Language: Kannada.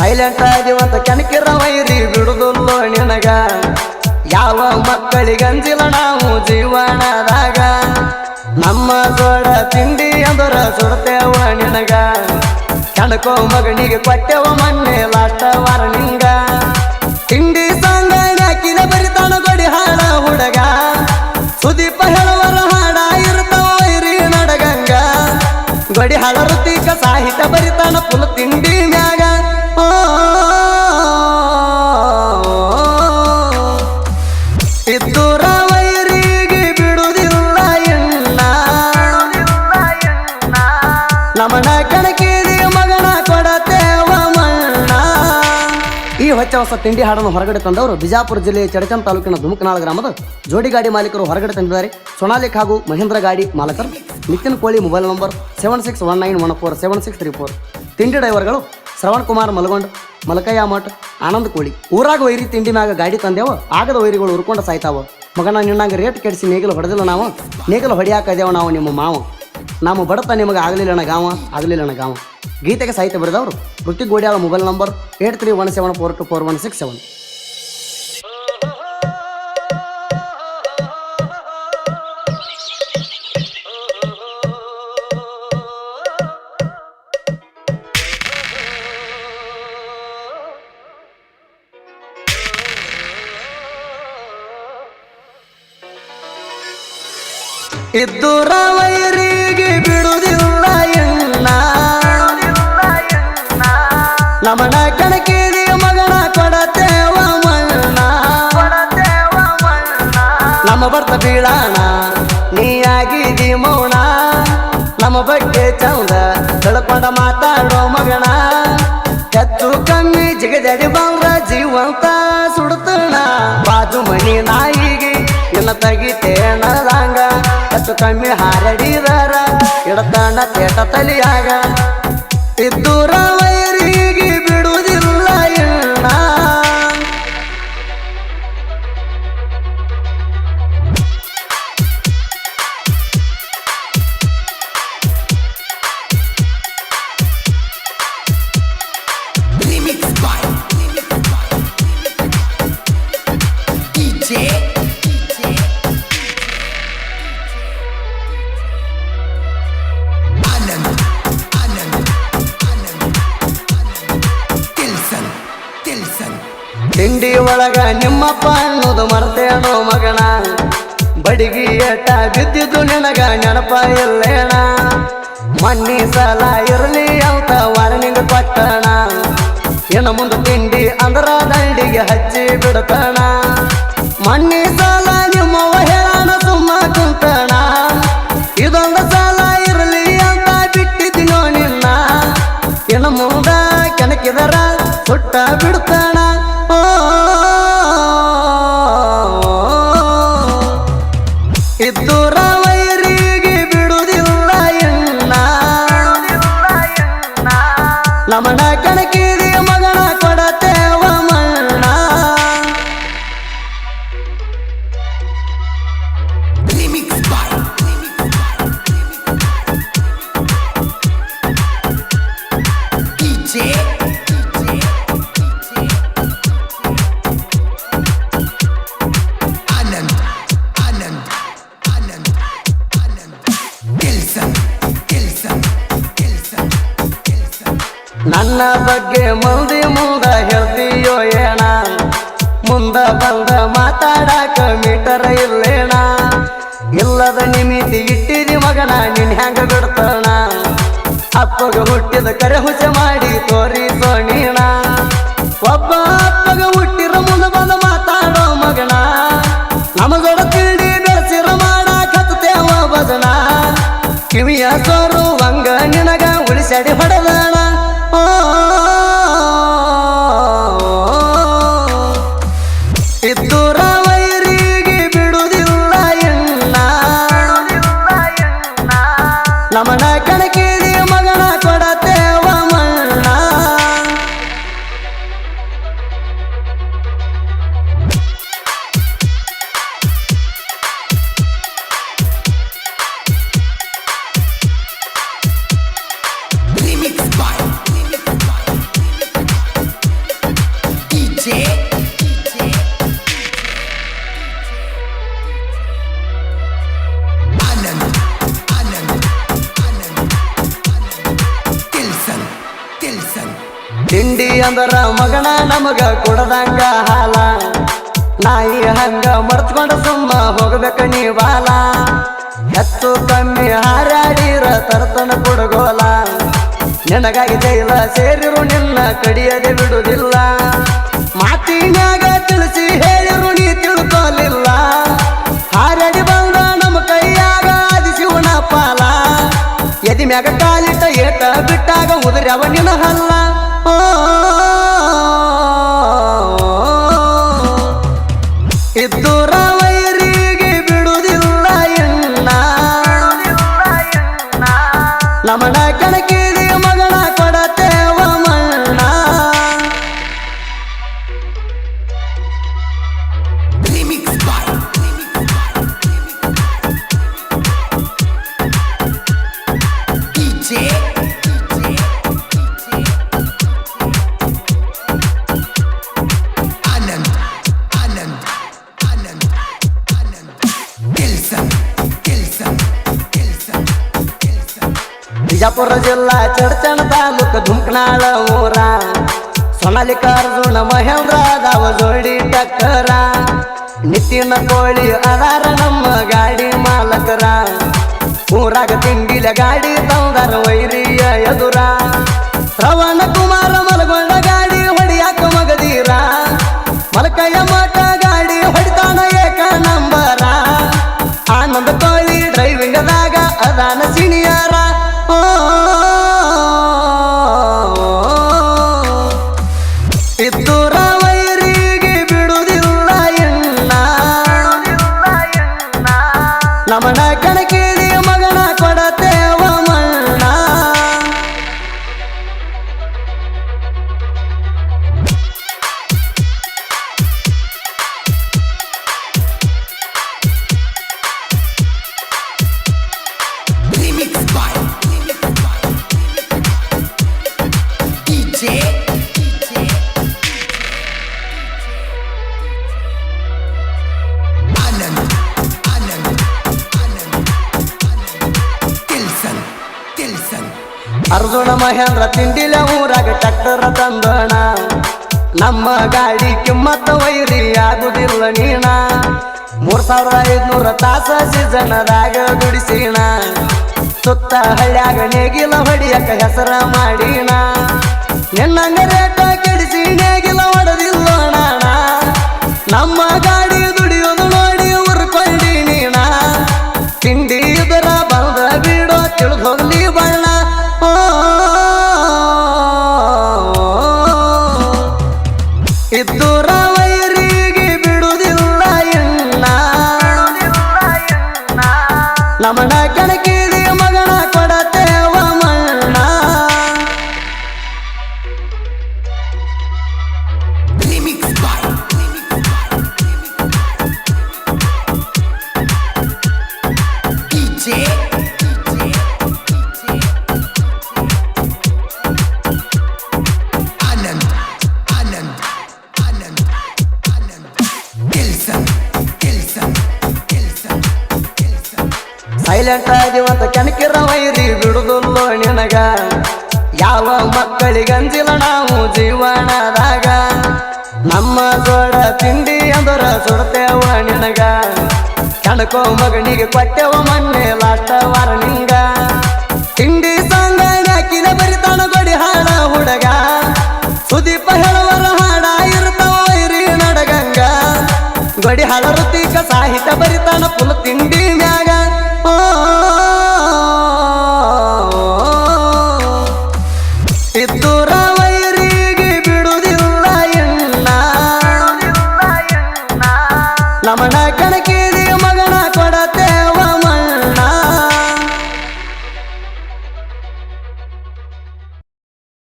ಸೈಲೆಂಟ್ ಆದಿವಂತ ಕೆಣಕಿರ ವೈರಿ ಬಿಡುದಿಲ್ಲೋ ನಿನಗ ಯಾವ ಮಕ್ಕಳಿಗಂಜಿಲ್ಲ ನಾವು ಜೀವನದಾಗ ನಮ್ಮ ಜೋಡ ತಿಂಡಿ ಅಂದರ ಸುಡ್ತೇವ ನಿನಗ ಕೆಣಕೋ ಮಗನಿಗೆ ಕೊಟ್ಟೆವ ಮೊನ್ನೆ ಲಾಸ್ಟ್ ವಾರ ನಿಂಗ ತಿಂಡಿ ಸಂಗ ಹಾಕಿದ ಬರಿತಾನ ಗೊಡಿ ಹಾಡ ಹುಡುಗ ಸುದೀಪ ಹೇಳುವರ ಹಾಡ ಇರ್ತಾವ ವೈರಿ ನಡಗಂಗ ಗೊಡಿ ಹಾಡ ಋತಿಕ ಸಾಹಿತ್ಯ ಬರಿತಾನ ಫುಲ್ ತಿಂಡಿ ಮ್ಯಾಗ ಇದ್ದೂರ ವೈರಿಗೆ ಬಿಡುವುದಿಲ್ಲ ಎನ್ನ ನಮನ ಕಣಕಿದಿ ಮಗನ ಕೊಡತೇವ ಮಣ್ಣ. ಈ ಹೊಚ್ಚ ಹೊಸ ತಿಂಡಿ ಹಾಡನ್ನು ಹೊರಗಡೆ ತಂದವರು ಬಿಜಾಪುರ ಜಿಲ್ಲೆಯ ಚಡಚನ್ ತಾಲೂಕಿನ ದುಮುಕನಾಳ ಗ್ರಾಮದ ಜೋಡಿ ಗಾಡಿ ಮಾಲೀಕರು ಹೊರಗಡೆ ತಂದಿದ್ದಾರೆ. ಸೊನಾಲಿಕ್ ಹಾಗೂ ಮಹೇಂದ್ರ ಗಾಡಿ ಮಾಲಕರು ನಿತಿನ್ ಕೋಳಿ ಮೊಬೈಲ್ ನಂಬರ್ 7619147634. ತಿಂಡಿ ಡ್ರೈವರ್ಗಳು ಶ್ರವಣ್ ಕುಮಾರ್ ಮಲಗೊಂಡ್, ಮಲಕಯ್ಯ ಮಠ್, ಆನಂದ್ ಕೋಳಿ. ಊರಾಗ ವೈರಿ ತಿಂಡಿ ಮ್ಯಾಗ ಗಾಡಿ ತಂದೇವ, ಆಗದ ವೈರಿಗಳು ಉರ್ಕೊಂಡು ಸಾಯ್ತಾವ. ಮಗನ ನಿನ್ನಂಗೆ ರೇಟ್ ಕೆಡಿಸಿ ನೇಗಿಲು ಹೊಡೆದಿಲ್ಲ ನಾವು, ನೇಗಿಲು ಹೊಡಿಯಾಕದೇವ ನಾವು ನಿಮ್ಮ ಮಾವ. ನಾವು ಬಡತ ನಿಮಗೆ ಆಗಲಿಲ್ಲಣ್ಣ ಗಾವ. ಗೀತೆಗೆ ಸಾಹಿತ್ಯ ಬರೆದವರು ಋತಿಕ್ ಗೋಡ್ಯಾಳ ಮೊಬೈಲ್ ನಂಬರ್ 8317424167. ಇದ್ದೂರ ವೈರಿಗೆ ಬಿಡುವುದಿಲ್ಲ ಎನ್ನ ನಮನ ಕಣಕಿದಿ ಮಗನ ಕೊಡತೇವ ಮಣ್ಣ. ನಮ್ಮ ಬರ್ತ ಬೀಳಾಣ ನೀಯಾಗಿದಿ ಮೌನ, ನಮ್ಮ ಬಗ್ಗೆ ಚಂದ ತಿಳ್ಕೊಂಡ ಮಾತಾಡೋ ಮಗನ. ಹೆಚ್ಚು ಕಮ್ಮಿ ಜಿಗಜಡಿ ಬಂದ್ರ ಜೀವಂತ ಸುಡ್ತಣ, ಬಾಜು ಮನಿ ನಾಯಿಗೆ ಇನ್ನ ತೆಗಿತೇಣದಂಗ. ಹೆಚ್ಚು ಕಮ್ಮಿ ಹಾರಡಿದರ ಇಡತಣ ತೇಟ ತಲಿಯಾಗ. ಇದ್ದೂರ ವೈರಿಗೆ ಬಿಡುವುದಿಲ್ಲ ಎನ್ನ ತಿಂಡಿ ಒಳಗ ನಿಮ್ಮಪ್ಪ ಅನ್ನೋದು ಮರ್ತೇಣೋ ಮಗನ. ಬಡಿಗಿ ಏಟ ಬಿದ್ದಿದ್ದು ನಿನಗ ನೆನಪ ಇಲ್ಲೇಣ. ಮಣ್ಣಿ ಸಲ ಇರಲಿ ಅಂತ ವಾರ್ನಿಂಗ್ ಕೊಟ್ಟಣ. ಇನ್ನು ಮುಂದೆ ತಿಂಡಿ ಅಂದ್ರ ದಂಡಿಗೆ ಹಚ್ಚಿ ಬಿಡ್ತಾನ. ಮಣ್ಣಿ ಸಲ ನಿಮ್ಮವ ಹೇಳಣ ಸುಮ್ಮ ಕುಂತಣ. ಇದೊಂದು ಸಲ ಇರಲಿ ಅಂತ ಬಿಟ್ಟಿದ್ದೀನೋ ನಿನ್ನ. ಇನ್ನು ಮುಂದ ಕೆಣಕಿದರ ಸುಟ್ಟ ಬಿಡ್ತಾನ. ಇದ್ದೂರ ವೈರಿಗೆ ಬಿಡುವುದಿಲ್ಲ ಎನ್ನ ನಮನ ಕಣಕಿದಿ ಮಗನ ಕೊಡತೇವ ಮಣ್ಣ. ನನ್ನ ಬಗ್ಗೆ ಮಂದಿ ಮುಂದ ಹೇಳ್ತೀಯೋ ಏಣ, ಮುಂದ ಬಂದ ಮಾತಾಡಕ ಮೀಟರ್ ಇಲ್ಲೇಣ. ಇಲ್ಲದ ನಿಮಿತಿ ಇಟ್ಟಿದಿ ಮಗನ ನಿನ್ ಹೆಂಗ ಬಿಡ್ತಾನ. ಅಪ್ಪಗ ಹುಟ್ಟಿದ ಕರೆ ಹುಚ್ಚ ಮಾಡಿ ತೋರಿಸೋ ನೀಣ. ಒಬ್ಬ ಅಪ್ಪಗ ಹುಟ್ಟಿರ ಮುಂದ ಬಂದ ಮಾತಾಡೋ ಮಗನ. ನಮಗೊಡ ತಿಳಿ ಬೆಳೆಸಿರ ಮಾಡಾಕತ್ತೇವ ಭಜನ. ಕಿವಿಯ ಸೋರು ವಂಗ ನಿನಗ ಉಳಿಸಡಿ ಹೊಡೆದಾಣ. ಇದ್ದೂರ ವೈರಿಗೆ ಬಿಡುವುದಿಲ್ಲ ಎನ್ನ ನಮನ ಕಣಕಿದಿ ಮಗನ ಕೊಡತೇವ ಮಣ್ಣ. ತಿಂಡಿ ಅಂದರ ಮಗನ ನಮಗ ಕೊಡದಂಗ ಹಾಲ ನಾಯಿ ಹಂಗ ಮರ್ತ್ಕೊಂಡ ಸುಮ್ಮ ಹೋಗ್ಬೇಕ ನೀ ಬಾಲ ಹೆಚ್ಚು ಕಮ್ಮಿ ಹಾರಾಡಿರ ತರ್ತನ ಕೊಡಗೋಲ ನಿನಗಾಗಿ ಜೈಲ ಸೇರಿರು ನಿನ್ನ ಕಡಿಯದೆ ಬಿಡುವುದಿಲ್ಲ ಮಾತಿನಾಗ ತಿಳಿಸಿ ಹೇಳಿರು ನೀ ತಿಳ್ಕೊಲಿಲ್ಲ ಹಾರಾಡಿ ಬಂದ ನಮ್ಮ ಕೈಯಾಗ ಆದಿಶಿವನ ಪಾಲ ಎದಿ ಮ್ಯಾಗ ಕಾಲಿಟ್ಟ ಏಟ ಬಿಟ್ಟಾಗ ಉದುರ್ಯವ ನಿನ ಹಲ್ಲ ಇದ್ದೂರ ವೈರಿಗೆ ಬಿಡುವುದಿಲ್ಲ ಎನ್ನ ನಮನ ಕೆಣಕಿದಿ ಮಗನ ಕೊಡತೇವ ಮಣ್ಣ ಬಿಜಾಪುರ ಜಿಲ್ಲಾ ಚಡ್ಚಣ ತಾಲೂಕ ಧುಮ್ಕನಾಳ ಊರ ಸೋನಾಲಿಕಾರ್ಜುನ ಮಹೇಂದ್ರ ದಾವ ಜೋಡಿ ಟಕ್ಕರ ನಿತ್ತಿನ ಕೋಳಿ ಅದಾರ ನಮ್ಮ ಗಾಡಿ ಮಾಲಕರ ಊರಾಗ ತಿಂಡಿಲ ಗಾಡಿ ತಂದರ ವೈರಿಯ ಎದುರ ಶ್ರವಣ ಕುಮಾರ ಮಲಗೊಂಡ ಗಾಡಿ ಹೊಡಿಯಾಕ ಮಗದೀರ ಮಲಕಯ್ಯ ಮಠ ಗಾಡಿ ಹೊಡಿತಾನ ಏಕ ನಂಬರ ಆನಂದ ಕೋಳಿ ಡ್ರೈವಿಂಗದಾಗ ಅದಾನ ಸಿಣಿಯಾರ ಇದ್ದೂರ ವೈರಿಗೆ ಬಿಡುವುದಿಲ್ಲ ಎನ್ನ ನಮನ ಕಣಕಿದಿ ಮಗನ ಕೊಡತೇವ ಮಣ್ಣ ಅರ್ಜುನ ಮಹೇಂದ್ರ ತಿಂಡಿಲ ಊರಾಗ ಟ್ರ್ಯಾಕ್ಟರ್ ತಂದಣ ನಮ್ಮ ಗಾಡಿ ಕಿಮ್ಮತ್ತ ವೈರಿ ಆಗುದಿಲ್ಲ ನೀನ 3500 ತಾಸ ಸೀಸನದಾಗ ದುಡಿಸೀಣ ಸುತ್ತ ಹಳ್ಳ್ಯಾಗ ನೇಗಿಲ ಹೊಡಿಯಕ ಹೆಸರ ಮಾಡೀಣ ನಿನ್ನಂಗ ರೇಟ ಕೆಡಿಸಿ ನೇಗಿಲ ಹೊಡೆದಿಲ್ಲ ನಾಣ ನಮ್ಮ ಗಾಡಿ ದುಡಿಯೋದು ನೋಡಿ ಉರ್ಕೊಂಡಿ ನೀಣ ತಿಂಡಿ ಇದರ ಬಂದ ಬಿಡೋ ತಿಳಿದು ಹೋಗ್ಲಿ ಬಣ್ಣ ಇದ್ದೂರ ವೈರಿಗೆ ಬಿಡುವುದಿಲ್ಲ ಎನ್ನ ನಮನ ಕೆಣಕಿದಿ ಮಗನ ಕೊಡತೇವ ಮಣ್ಣ ಸೈಲೆಂಟ್ ಆದಿವಂತ ಕೆಣಕಿರ ವೈರಿ ಬಿಡುದಿಲ್ಲೋ ನಿನಗ ಯಾವ ಮಕ್ಕಳಿಗಂಜಿಲ್ಲ ನಾವು ಜೀವನದಾಗ ನಮ್ಮ ಜೋಡ ತಿಂಡಿ ಅಂದರ ಸುಡ್ತೇವ ನಿನಗ ಕೆಣಕೋ ಮಗನಿಗೆ ಕೊಟ್ಟೆವ ಮೊನ್ನೆ ಲಾಸ್ಟ್ ವಾರ ನಿಂಗ ತಿಂಡಿ ಸಂಗ ಹಾಕಿನ ಬರಿತಾನ ಗೊಡಿ ಹಾಡ ಹುಡುಗ ಸುದೀಪ ಹೇಳುವರ ಹಾಡ ಇರ್ತಾವ ವೈರಿ ನಡಗಂಗ ಗೊಡಿ ಹಾಡ ಋತಿಕ ಸಾಹಿತ್ಯ ಬರಿತಾನ ಫುಲ್ ತಿಂಡಿ ಮ್ಯಾಗ ಇದ್ದೂರ ವೈರಿಗೆ ಬಿಡುವುದಿಲ್ಲ ಎನ್ನ ನಮನ ಕಣ